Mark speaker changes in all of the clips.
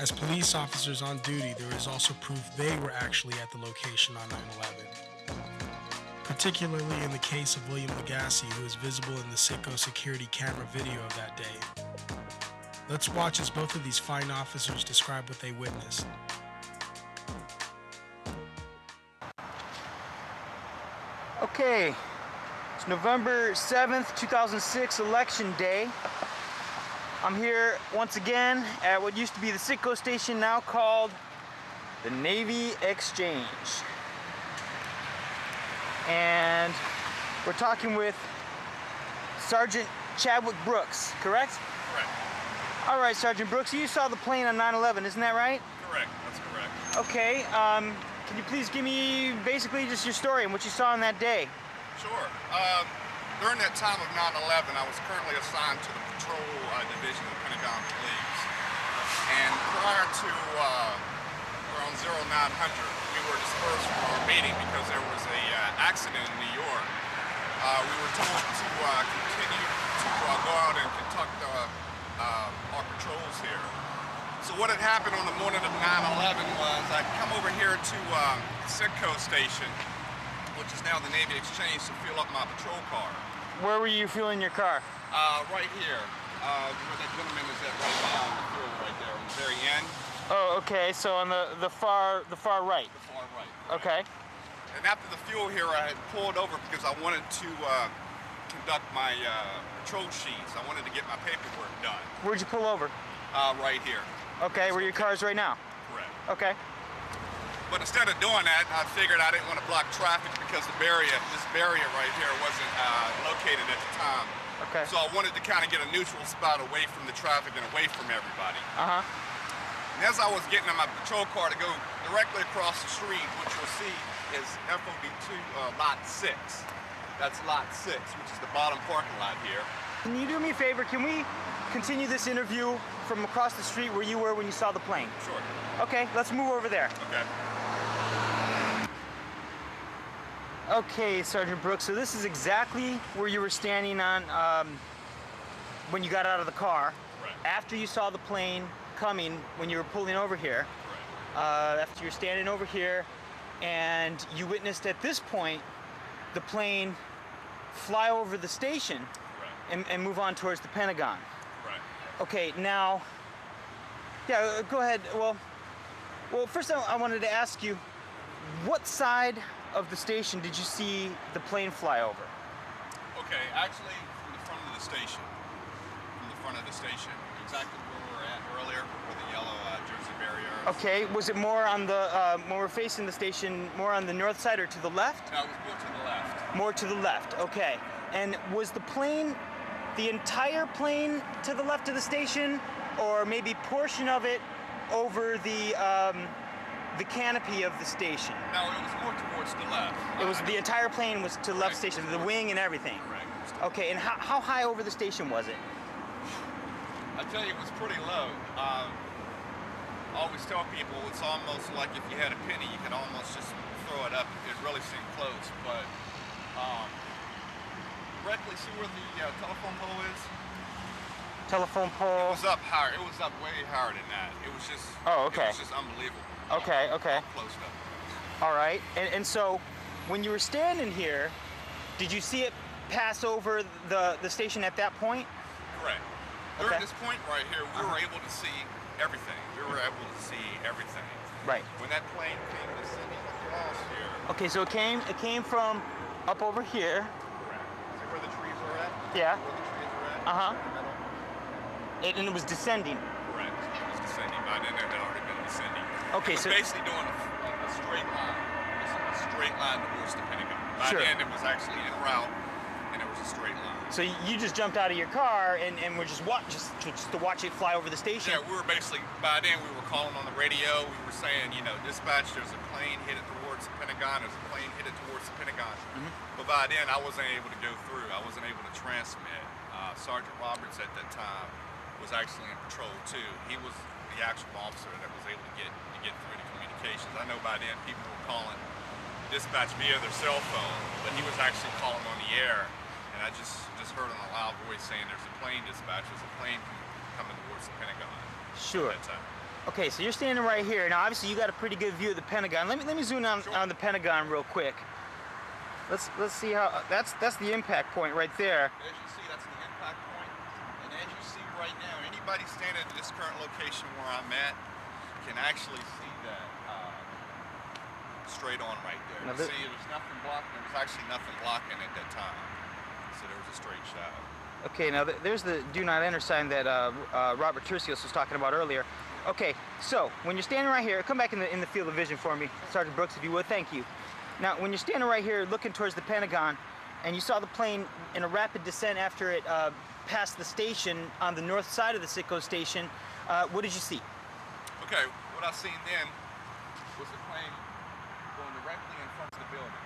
Speaker 1: As police officers on duty, there is also proof they were actually at the location on 9/11, particularly in the case of William Lagasse, who is visible in the Citgo security camera video of that day. Let's watch as both of these fine officers describe what they witnessed.
Speaker 2: Okay, it's November 7th, 2006, Election Day. I'm here once again at what used to be the Citgo station, now called the Navy Exchange. And we're talking with Sergeant Chadwick Brooks, correct?
Speaker 3: Correct.
Speaker 2: All right, Sergeant Brooks, you saw the plane on 9/11, isn't that right?
Speaker 3: Correct, that's correct.
Speaker 2: Okay, can you please give me basically just your story and what you saw on that day?
Speaker 3: Sure. During that time of 9/11, I was currently assigned to the patrol division of the Pentagon Police. And prior to around 0900, we were dispersed from our meeting because there was a accident in New York. We were told to continue to go out and conduct our patrols here. So what had happened on the morning of 9/11 was I'd come over here to Citgo Station, which is now the Navy Exchange, to fuel up my patrol car.
Speaker 2: Where were you fueling your car?
Speaker 3: Right here, where that gentleman is at right now, on the fuel right there, on the very end.
Speaker 2: Oh, okay. So on the far right.
Speaker 3: The far right. Right.
Speaker 2: Okay.
Speaker 3: And after the fuel here, I had pulled over because I wanted to conduct my patrol sheets. I wanted to get my paperwork done.
Speaker 2: Where'd you pull over?
Speaker 3: Right here.
Speaker 2: Okay, where your car is right now.
Speaker 3: Correct.
Speaker 2: Okay.
Speaker 3: But instead of doing that, I figured I didn't want to block traffic because this barrier right here wasn't located at the time.
Speaker 2: Okay.
Speaker 3: So I wanted to kind of get a neutral spot away from the traffic and away from everybody.
Speaker 2: Uh-huh.
Speaker 3: And as I was getting in my patrol car to go directly across the street, which you'll see is FOB2 Lot 6. That's Lot 6, which is the bottom parking lot here.
Speaker 2: Can you do me a favor? Can we continue this interview from across the street where you were when you saw the plane?
Speaker 3: Sure.
Speaker 2: Okay, let's move over there.
Speaker 3: Okay.
Speaker 2: Okay, Sergeant Brooks, so this is exactly where you were standing on when you got out of the car.
Speaker 3: Right.
Speaker 2: After you saw the plane coming when you were pulling over here.
Speaker 3: Right.
Speaker 2: After you're standing over here, and you witnessed at this point the plane fly over the station.
Speaker 3: Right.
Speaker 2: And move on towards the Pentagon.
Speaker 3: Right.
Speaker 2: Okay, now, yeah, go ahead. Well, first I wanted to ask you, what side of the station did you see the plane fly over?
Speaker 3: Okay, actually from the front of the station. From the front of the station, exactly where we were at earlier, where the yellow Jersey barrier is.
Speaker 2: Okay, was it more on the, when we're facing the station, more on the north side or to the left?
Speaker 3: No, it was more to the left.
Speaker 2: More to the left, okay. And was the plane, the entire plane to the left of the station, or maybe portion of it over the canopy of the station?
Speaker 3: No, it was more towards the left.
Speaker 2: It was the entire plane was to the left
Speaker 3: Right.
Speaker 2: station, the wing and everything.
Speaker 3: Correct.
Speaker 2: Okay, and how high over the station was it?
Speaker 3: I tell you, it was pretty low. I always tell people it's almost like if you had a penny, you could almost just throw it up. It really seemed close, but directly see where the telephone pole is?
Speaker 2: Telephone
Speaker 3: It
Speaker 2: pole?
Speaker 3: was up higher. It was up way higher than that. It was just.
Speaker 2: Oh, okay.
Speaker 3: It was just unbelievable.
Speaker 2: Okay, okay.
Speaker 3: How close up.
Speaker 2: All right, and so when you were standing here, did you see it pass over the station at that point?
Speaker 3: Correct.
Speaker 2: Okay.
Speaker 3: During this point right here, we were able to see everything. We were able to see everything.
Speaker 2: Right.
Speaker 3: When that plane came descending across here.
Speaker 2: Okay, so it came from up over here.
Speaker 3: Correct. See where the trees are at?
Speaker 2: Yeah.
Speaker 3: Where the trees are at?
Speaker 2: Uh-huh.
Speaker 3: In the middle?
Speaker 2: And it was descending.
Speaker 3: Correct. It was descending. By then it had already been descending.
Speaker 2: Okay,
Speaker 3: it was
Speaker 2: so
Speaker 3: basically doing a straight line. Just a straight line towards the Pentagon. By
Speaker 2: Sure.
Speaker 3: then it was actually en route, and it was a straight line.
Speaker 2: so you just jumped out of your car and were just to watch it fly over the station.
Speaker 3: Yeah, we were basically, by then we were calling on the radio. We were saying, dispatch, there's a plane headed towards the Pentagon. There's a plane headed towards the Pentagon.
Speaker 2: Mm-hmm.
Speaker 3: But by then I wasn't able to go through. I wasn't able to transmit. Sergeant Roberts at that time was actually in patrol too. He was the actual officer that was able to get through the communications. I know by then people were calling dispatch via their cell phone, but he was actually calling on the air. And I just heard in a loud voice saying, "There's a plane, dispatch. There's a plane coming towards the Pentagon."
Speaker 2: Sure.
Speaker 3: At that time.
Speaker 2: Okay, so you're standing right here. Now, obviously, you got a pretty good view of the Pentagon. Let me zoom on,
Speaker 3: Sure.
Speaker 2: on the Pentagon real quick. Let's see how that's the impact point right there.
Speaker 3: As you see, that's the impact point. And as you see right now, anybody standing at this current location where I'm at can actually see that straight on right there.
Speaker 2: Now
Speaker 3: You see, there's nothing blocking. There was actually nothing blocking at that time. So there was a straight shot.
Speaker 2: Okay, now there's the do not enter sign that Robert Tercios was talking about earlier. Okay, so when you're standing right here, come back in the field of vision for me, Sergeant Brooks, if you would. Thank you. Now, when you're standing right here looking towards the Pentagon, and you saw the plane in a rapid descent after it passed the station on the north side of the Citgo station, what did you see?
Speaker 3: Okay, what I seen then was the plane going directly in front of the building.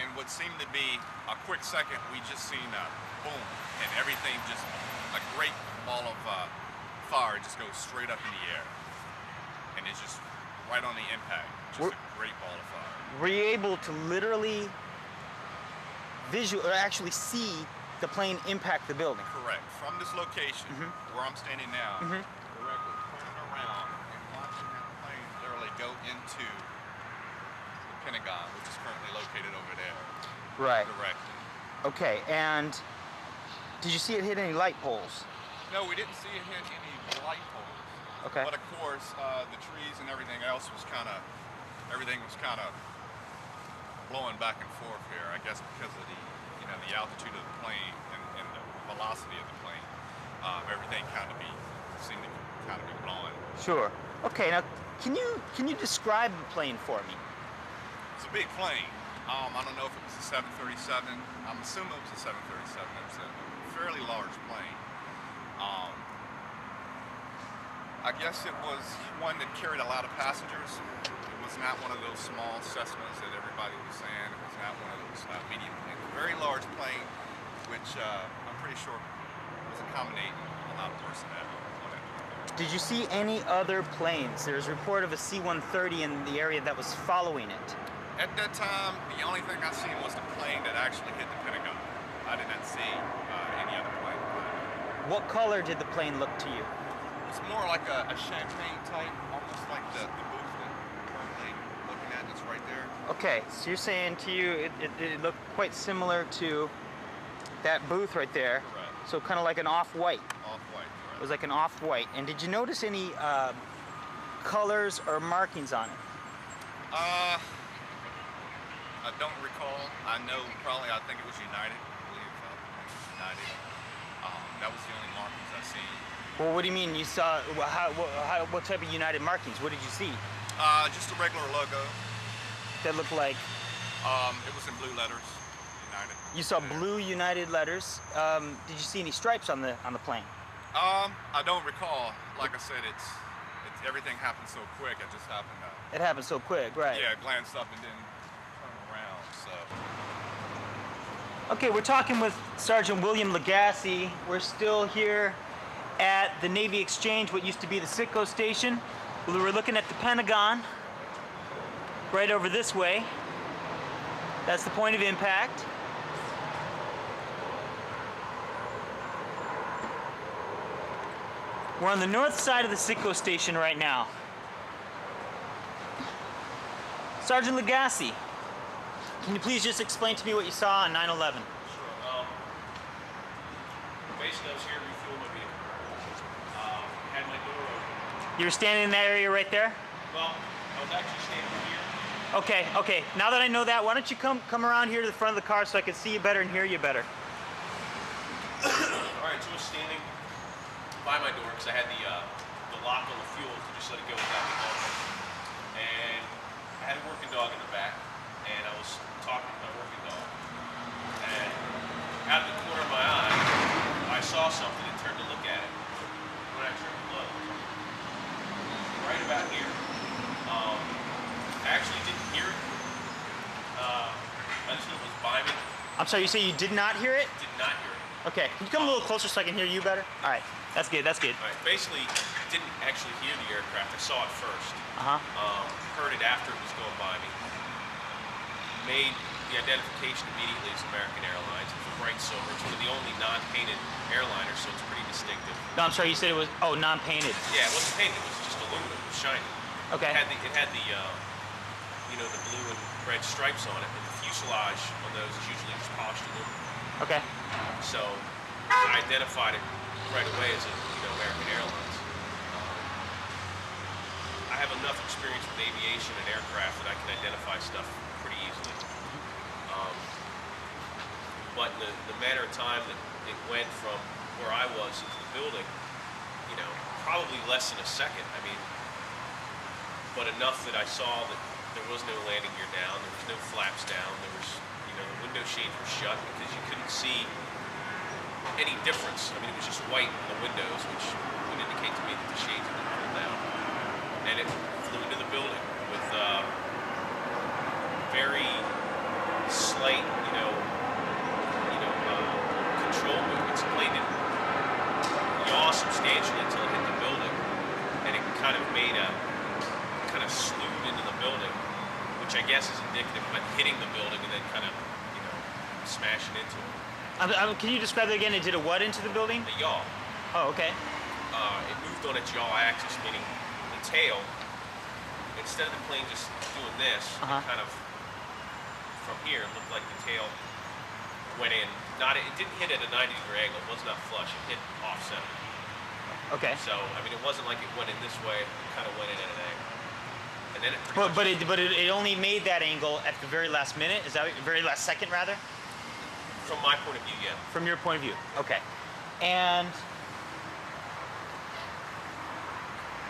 Speaker 3: And what seemed to be a quick second, we just seen a boom, and everything just, a great ball of fire just goes straight up in the air. And it's just right on the impact, just a great ball of fire.
Speaker 2: Were you able to literally actually see the plane impact the building?
Speaker 3: Correct. From this location, where I'm standing now, directly turning around and watching that plane literally go into the Pentagon, which is currently located over there.
Speaker 2: Right.
Speaker 3: Directly.
Speaker 2: Okay, and did you see it hit any light poles?
Speaker 3: No, we didn't see it hit any light poles.
Speaker 2: Okay.
Speaker 3: But of course, the trees and everything else was kind of, everything was kind of blowing back and forth here. I guess because of the, the altitude of the plane and the velocity of the plane, everything seemed to kind of be blowing.
Speaker 2: Sure. Okay. Now, can you describe the plane for me?
Speaker 3: It's a big plane. I don't know if it was a 737. I'm assuming it was a 737. It was a fairly large plane. I guess it was one that carried a lot of passengers. It was not one of those small Cessnas that everybody was saying. It was not one of those medium planes. A very large plane, which I'm pretty sure was accommodating a lot of personnel on it.
Speaker 2: Did you see any other planes? There's a report of a C-130 in the area that was following it.
Speaker 3: At that time, the only thing I seen was the plane that actually hit the Pentagon. I did not see any other plane.
Speaker 2: What color did the plane look to you?
Speaker 3: It's more like a champagne type, almost like the booth that we're currently looking at that's right there.
Speaker 2: Okay, so you're saying to you it looked quite similar to that booth right there.
Speaker 3: Correct.
Speaker 2: So kind of like an off-white.
Speaker 3: Off-white,
Speaker 2: It
Speaker 3: correct.
Speaker 2: was like an off-white. And did you notice any colors or markings on it?
Speaker 3: I don't recall. I know I think it was United. I believe it was United. That was the only markings I seen.
Speaker 2: Well, what do you mean you saw, what type of United markings? What did you see?
Speaker 3: Just a regular logo.
Speaker 2: That looked like,
Speaker 3: It was in blue letters, United.
Speaker 2: you saw blue United letters. Did you see any stripes on the plane?
Speaker 3: I don't recall. Like I said, it's everything happened so quick. It just happened to,
Speaker 2: It happened so quick, right?
Speaker 3: yeah, glance up and then turn around. So.
Speaker 2: Okay, we're talking with Sergeant William Lagasse. We're still here at the Navy Exchange, what used to be the Citgo station. We're looking at the Pentagon right over this way. That's the point of impact. We're on the north side of the Citgo station right now. Sergeant Lagasse, can you please just explain to me what you saw on 9/11?
Speaker 4: Sure. Basically, I was here to refuel my vehicle. Had my door open.
Speaker 2: You were standing in that area right there?
Speaker 4: Well, I was actually standing here.
Speaker 2: Okay. Now that I know that, why don't you come around here to the front of the car so I can see you better and hear you better?
Speaker 4: All right, so I was standing by my door because I had the lock on the fuel to just let it go without me open. And I had a working dog in the back, and I was talking to my working dog. And out of the corner of my eye, I saw something and turned to look at it. When I turned to look, right about here, I actually didn't hear it. I just knew it was by me.
Speaker 2: I'm sorry, you say you did not hear it?
Speaker 4: Did not hear it.
Speaker 2: Okay, can you come a little closer so I can hear you better? All right, that's good.
Speaker 4: All right, basically, didn't actually hear the aircraft. I saw it first. Heard it after it was going by me. Made the identification immediately as American Airlines. It's a bright silver. It's one of the only non-painted airliners, so it's pretty distinctive.
Speaker 2: No, I'm sorry, you said it was, non-painted.
Speaker 4: Yeah, it wasn't painted. It was aluminum. It was shiny.
Speaker 2: Okay.
Speaker 4: It had the you know, the blue and red stripes on it, and the fuselage on those is usually just polished aluminum.
Speaker 2: Okay.
Speaker 4: So I identified it right away as a, you know, American Airlines. I have enough experience with aviation and aircraft that I can identify stuff pretty easily. But in the matter of time that it went from where I was into the building, you know, probably less than a second. I mean, but enough that I saw that there was no landing gear down, there was no flaps down, there was, you know, the window shades were shut because you couldn't see any difference. I mean, it was just white in the windows, which would indicate to me that the shades had been pulled down. And it flew into the building with very slight, control movements. The plane didn't yaw substantially until it hit the building, and it kind of made a kind of slewed into the building, which I guess is indicative of it hitting the building and then kind of, you know, smashing into it.
Speaker 2: Can you describe that again? It did a what into the building?
Speaker 4: A yaw.
Speaker 2: Oh, okay.
Speaker 4: It moved on its yaw axis, meaning the tail, instead of the plane just doing this, it kind of, from here, looked like the tail went in. It didn't hit at a 90-degree angle. It was not flush. It hit off-center.
Speaker 2: Okay.
Speaker 4: So, I mean, it wasn't like it went in this way. It kind of went in at an angle. And then it
Speaker 2: it only made that angle at the very last minute? Is that very last second, rather?
Speaker 4: From my point of view, yeah.
Speaker 2: From your point of view. Okay. And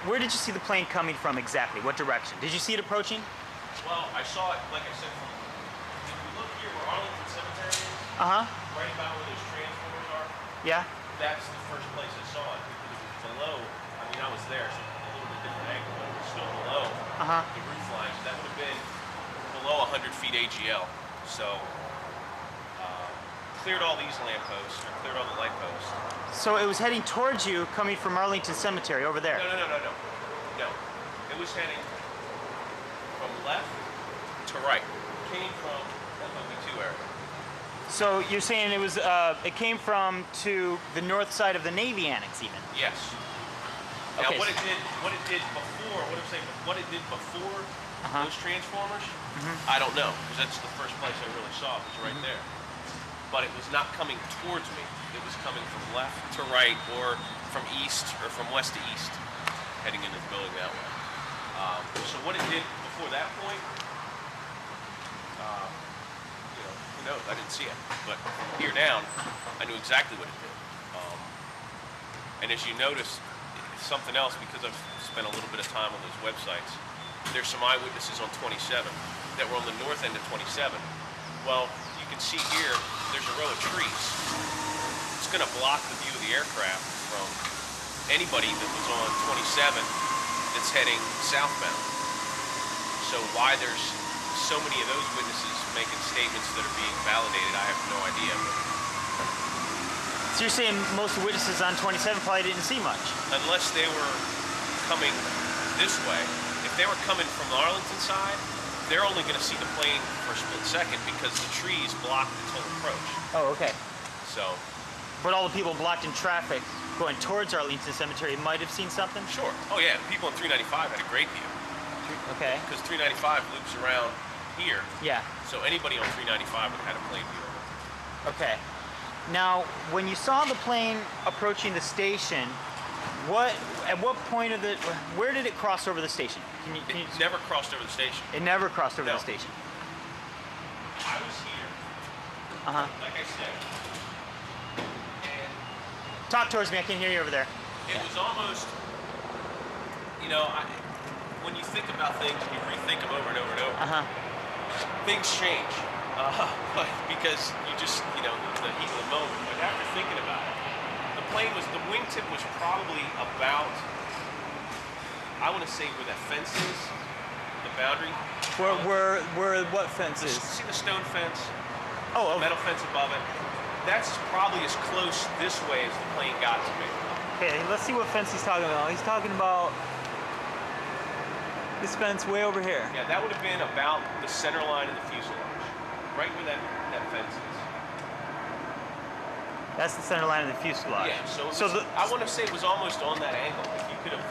Speaker 2: where did you see the plane coming from exactly? What direction? Did you see it approaching?
Speaker 4: Well, I saw it, like I said, if you look here where Arlington Cemetery is, right about where those transformers are,
Speaker 2: yeah.
Speaker 4: That's the first place I saw it, because it was below, I mean, I was there, so a little bit different angle, but it was still below the roof line. So that would have been below 100 feet AGL. So, cleared all these lampposts, or cleared all the light posts.
Speaker 2: So it was heading towards you, coming from Arlington Cemetery over there?
Speaker 4: No. It was heading from left to right. Came from FOB2 area.
Speaker 2: So you're saying it was it came from to the north side of the Navy Annex, even?
Speaker 4: Yes.
Speaker 2: Okay.
Speaker 4: Now what it did before those transformers, I don't know, because that's the first place I really saw it, was right there. But it was not coming towards me. It was coming from left to right, or from east, or from west to east, heading into the building that way. So what it did before that point, who knows? I didn't see it. But from here down, I knew exactly what it did. And as you notice, something else, because I've spent a little bit of time on those websites, there's some eyewitnesses on 27 that were on the north end of 27. Well, you can see here, there's a row of trees. It's going to block the view of the aircraft from anybody that was on 27 that's heading southbound. So why there's so many of those witnesses making statements that are being validated, I have no idea.
Speaker 2: So you're saying most of the witnesses on 27 probably didn't see much?
Speaker 4: Unless they were coming this way. If they were coming from the Arlington side, they're only going to see the plane for a split second because the trees blocked its whole approach.
Speaker 2: Oh, okay.
Speaker 4: So.
Speaker 2: But all the people blocked in traffic going towards Arlington Cemetery might have seen something?
Speaker 4: Sure. Oh yeah, people on 395 had a great view.
Speaker 2: Okay.
Speaker 4: Because 395 loops around here.
Speaker 2: Yeah.
Speaker 4: So anybody on 395 would have had a plane view of it.
Speaker 2: Okay. Now, when you saw the plane approaching the station, at what point of where did it cross over the station?
Speaker 4: It never crossed over the station.
Speaker 2: It never crossed over the station.
Speaker 4: I was here. Like I said. And
Speaker 2: talk towards me. I can hear you over there.
Speaker 4: It was almost, when you think about things and you rethink them over and over and over, things change. Because you just, the heat of the moment. But after thinking about it, the wingtip was probably about, I want to say where that fence is, the boundary.
Speaker 2: Where what fence is?
Speaker 4: See the stone fence?
Speaker 2: Oh,
Speaker 4: the metal fence above it? That's probably as close this way as the plane got to me.
Speaker 2: Okay, let's see what fence he's talking about. He's talking about this fence way over here.
Speaker 4: Yeah, that would have been about the center line of the fuselage. Right where that fence is.
Speaker 2: That's the center line of the fuselage.
Speaker 4: Yeah, so I want to say it was almost on that angle. If you could have